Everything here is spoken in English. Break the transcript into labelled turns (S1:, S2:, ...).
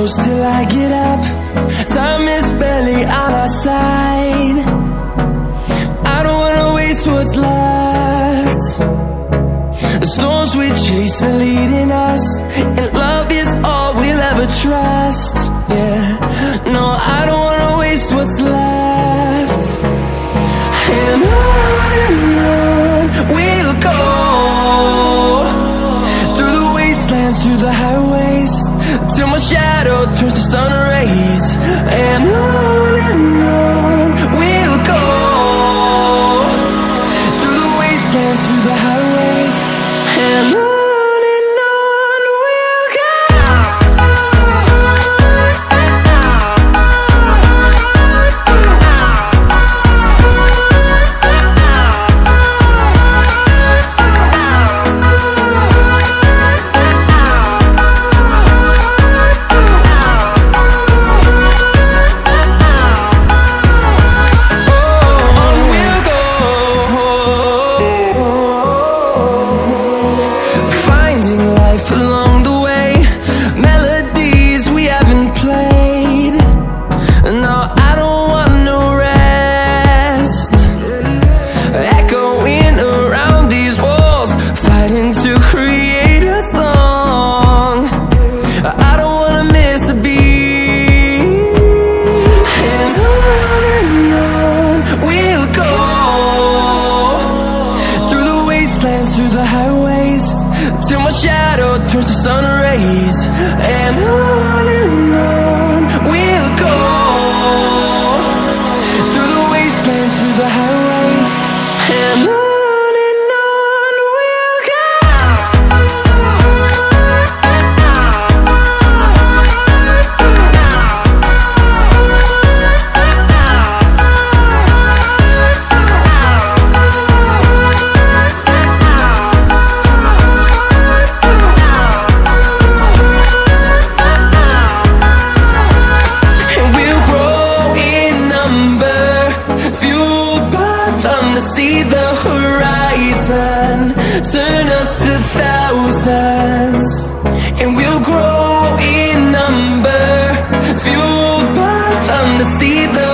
S1: close till I get up. Time is barely on our side. I don't wanna waste what's left. The storms we chase are leading us, and love is all we'll ever trust. Yeah, no, I don't wanna waste what's left. And on we'll go, through the wastelands, through the highways, till my shadow turns to sun rays. And on we'll go, through the wastelands, through the highways, and on we'll go. Along the way, melodies we haven't played. No, I don't want no rest. Echoing around these walls, fighting to create a song. I don't wanna miss a beat. And on we'll go, through the wastelands, through the highways, till my shadow turns to sun rays. And on we'll go, through the wastelands, through the highways, and on we'll go. See the horizon, turn us to thousands, and we'll grow in number, fueled by them to see the